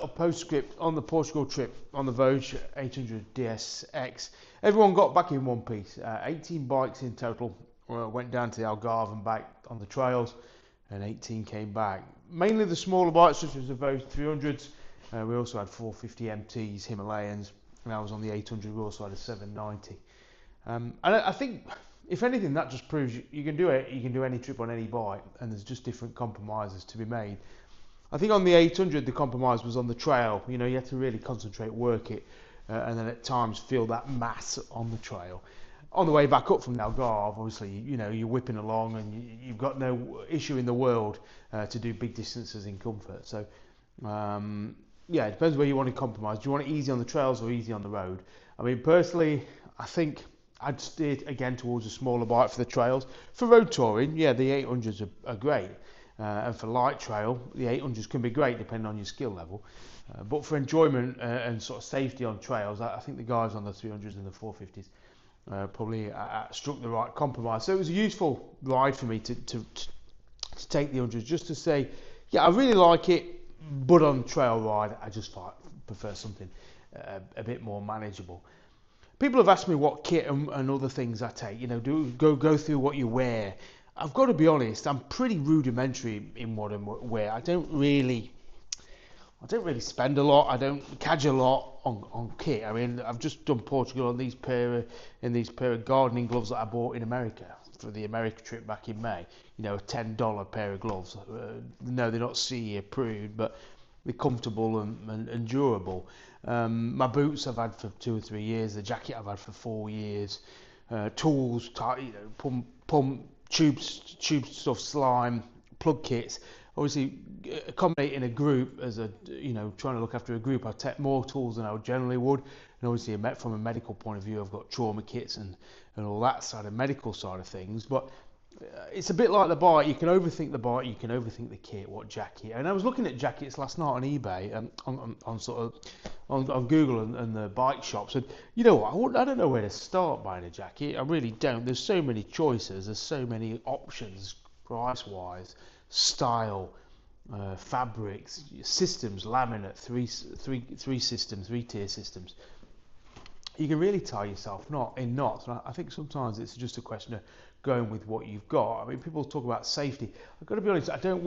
Postscript on the Portugal trip on the Voge 800 DSX. Everyone got back in one piece. 18 bikes in total went down to the Algarve and back on the trails, and 18 came back. Mainly the smaller bikes, such as the Voge 300s. We also had 450 MTs, Himalayans, and I was on the 800. We also had a 790. And I think, if anything, that just proves you can do it. You can do any trip on any bike, and there's just different compromises to be made. I think on the 800 the compromise was on the trail. You had to really concentrate, work it, and then at times feel that mass on the trail. On the way back up from the Algarve, obviously, you're whipping along and you've got no issue in the world to do big distances in comfort. So, it depends where you want to compromise. Do you want it easy on the trails or easy on the road? I mean, personally, I think I'd steer again towards a smaller bike for the trails. For road touring, the 800s are great. And for light trail, the 800s can be great depending on your skill level. But for enjoyment and sort of safety on trails, I think the guys on the 300s and the 450s probably struck the right compromise. So it was a useful ride for me to take the 100s, just to say, I really like it, but on trail ride, I just prefer something a bit more manageable. People have asked me what kit and other things I take. Go through what you wear. I've got to be honest, I'm pretty rudimentary in what I wear. I don't really spend a lot. I don't cadge a lot on kit. I mean, I've just done Portugal on these pair of gardening gloves that I bought in America for the America trip back in May. A $10 pair of gloves. No, they're not CE approved, but they're comfortable and durable. My boots I've had for 2 or 3 years. The jacket I've had for 4 years. Tools, pump, tube stuff, slime, plug kits. Obviously, accommodating a group as trying to look after a group, I take more tools than I generally would. And obviously, from a medical point of view, I've got trauma kits and all that side of medical side of things. But it's a bit like the bike. You can overthink the bike, you can overthink the kit, what jacket. And I was looking at jackets last night on eBay and on Google and the bike shops. And you know what? I don't know where to start buying a jacket. I really don't. There's so many choices. There's so many options, price-wise, style, fabrics, systems, laminate, three-tier systems. You can really tie yourself in knots. And I think sometimes it's just a question of going with what you've got. I mean, people talk about safety. I've got to be honest, I don't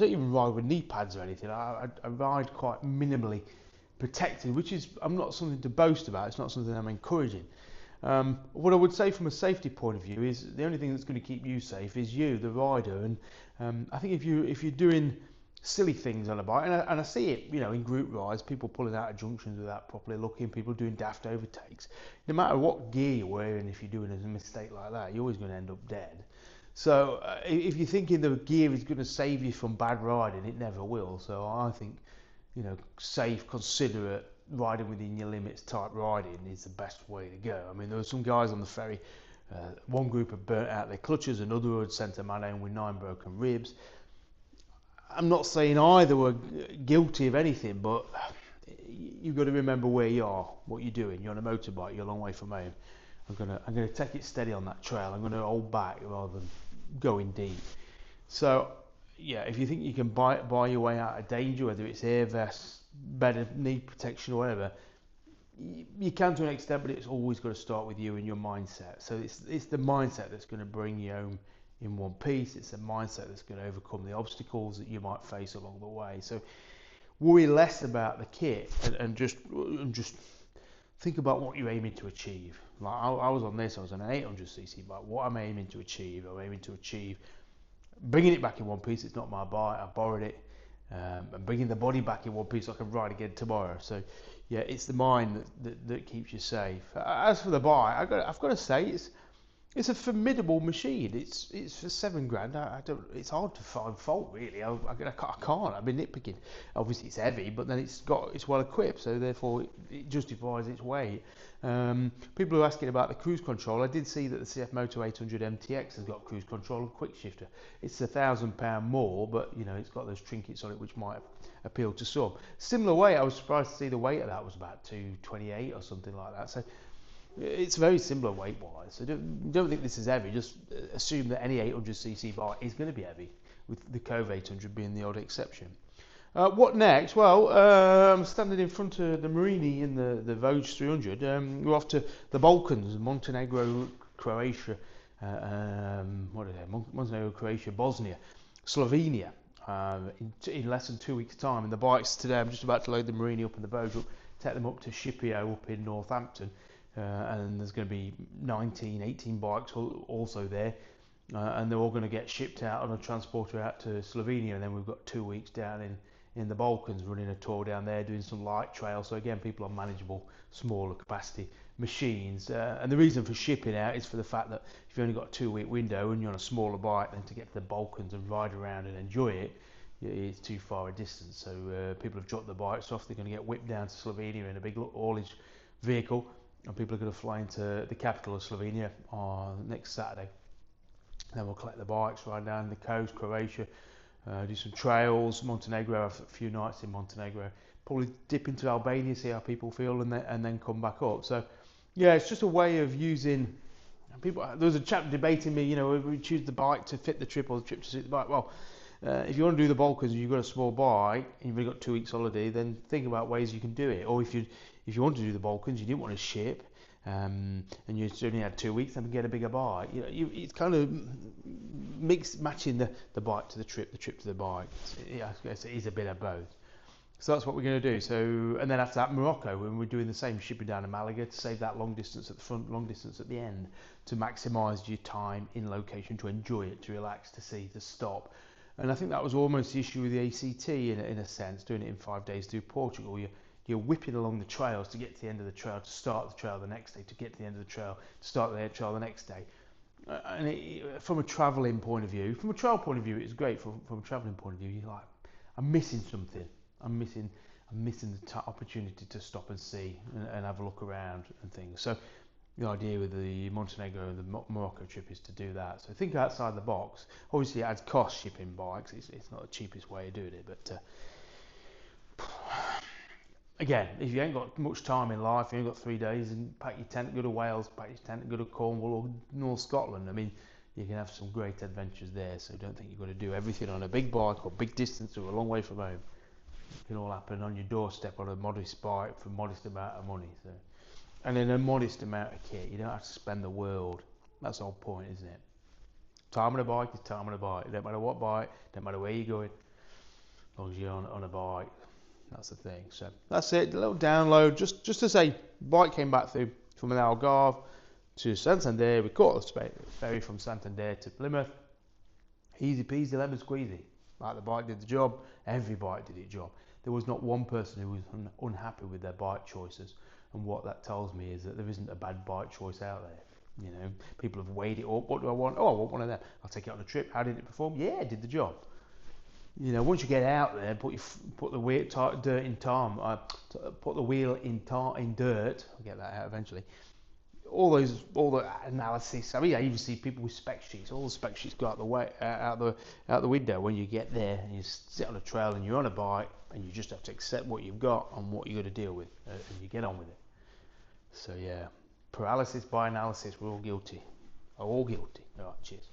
even ride with knee pads or anything. I ride quite minimally protected, which is not something to boast about. It's not something I'm encouraging. What I would say from a safety point of view is the only thing that's going to keep you safe is you, the rider. And I think if you're doing silly things on a bike, and I see it, in group rides, people pulling out of junctions without properly looking, people doing daft overtakes. No matter what gear you're wearing, if you're doing a mistake like that, you're always going to end up dead. So if you're thinking the gear is going to save you from bad riding, it never will. So I think, safe, considerate, riding within your limits type riding is the best way to go. I mean, there were some guys on the ferry, one group had burnt out their clutches, another had sent a man home with 9 broken ribs. I'm not saying either were guilty of anything, but you've got to remember where you are, what you're doing. You're on a motorbike, you're a long way from home. I'm gonna take it steady on that trail. I'm gonna hold back rather than going deep. So if you think you can buy your way out of danger, whether it's air vests, better knee protection or whatever, you can to an extent, but it's always got to start with you and your mindset. So it's the mindset that's going to bring you home in one piece. It's a mindset that's going to overcome the obstacles that you might face along the way. So worry less about the kit and just think about what you're aiming to achieve. Like I was on an 800cc bike. What am I aiming to achieve? I'm aiming to achieve bringing it back in one piece. It's not my bike, I borrowed it, and bringing the body back in one piece so I can ride again tomorrow. So it's the mind that keeps you safe. As for the bike, I've got to say it's a formidable machine. It's for $7,000. It's hard to find fault really. I can't. I've been nitpicking. Obviously it's heavy, but then it's well equipped, so therefore it justifies its weight. People are asking about the cruise control. I did see that the CF Moto 800 MTX has got cruise control and quick shifter. It's £1,000 more, but it's got those trinkets on it which might appeal to some. Similar weight, I was surprised to see the weight of that was about 228 or something like that. So it's very similar weight-wise. So don't think this is heavy. Just assume that any 800cc bike is going to be heavy, with the Cove 800 being the odd exception. What next? Well, I'm standing in front of the Marini in the Voge 300. We're off to the Balkans, Montenegro, Croatia, what are they? Montenegro, Croatia, Bosnia, Slovenia, in less than 2 weeks' time. And the bikes today, I'm just about to load the Marini up in the Voge, take them up to Scipio up in Northampton, and there's going to be 19, 18 bikes also there. And they're all going to get shipped out on a transporter out to Slovenia, and then we've got 2 weeks down in the Balkans running a tour down there, doing some light trail. So again, people on manageable, smaller capacity machines. And the reason for shipping out is for the fact that if you've only got a 2 week window and you're on a smaller bike, then to get to the Balkans and ride around and enjoy it, it's too far a distance. So people have dropped the bikes off. They're going to get whipped down to Slovenia in a big haulage vehicle, and people are going to fly into the capital of Slovenia on next Saturday. Then we'll collect the bikes, ride down the coast, Croatia, do some trails, Montenegro, have a few nights in Montenegro, probably dip into Albania, see how people feel, and then come back up. So yeah, it's just a way of using people. There was a chap debating me, we choose the bike to fit the trip or the trip to suit the bike. Well, if you want to do the Balkans and you've got a small bike and you've only got 2 weeks holiday, then think about ways you can do it. Or if you want to do the Balkans, you didn't want to ship, and you only had 2 weeks, then get a bigger bike. It's kind of matching the bike to the trip to the bike. It is a bit of both. So that's what we're going to do. So, and then after that, Morocco, when we're doing the same, shipping down to Malaga to save that long distance at the front, long distance at the end, to maximise your time in location, to enjoy it, to relax, to see, to stop. And I think that was almost the issue with the ACT in a sense, doing it in 5 days through Portugal. You're whipping along the trails to get to the end of the trail, to start the trail the next day, to get to the end of the trail, to start the trail the next day. From a travelling point of view, from a trail point of view, it's great. From a travelling point of view, you're like, I'm missing something. I'm missing the opportunity to stop and see and have a look around and things. So the idea with the Montenegro and the Morocco trip is to do that. So think outside the box. Obviously, it adds cost shipping bikes. It's not the cheapest way of doing it, but again, if you ain't got much time in life, you ain't got 3 days, and pack your tent, go to Wales, pack your tent, go to Cornwall or North Scotland. I mean, you can have some great adventures there. So don't think you've got to do everything on a big bike or big distance or a long way from home. It can all happen on your doorstep on a modest bike for a modest amount of money. So, and in a modest amount of kit, you don't have to spend the world. That's the whole point, isn't it? Time on a bike is time on a bike. It don't matter what bike, don't matter where you're going, as long as you're on a bike. That's the thing. So that's it. A little download. Just to say, bike came back through from an Algarve to Santander. We caught the ferry from Santander to Plymouth. Easy peasy, lemon squeezy. Like the bike did the job. Every bike did its job. There was not one person who was unhappy with their bike choices. And what that tells me is that there isn't a bad bike choice out there. People have weighed it up. What do I want? Oh, I want one of them. I'll take it on a trip. How did it perform? Yeah, it did the job. Once you get out there, put the wheel dirt in tar, put the wheel in dirt. I'll get that out eventually. All the analysis. I mean, I even see people with spec sheets. All the spec sheets go out the window when you get there, and you sit on a trail and you're on a bike, and you just have to accept what you've got and what you're going to deal with, and you get on with it. So yeah, paralysis by analysis. We're all guilty. All guilty. All right, cheers.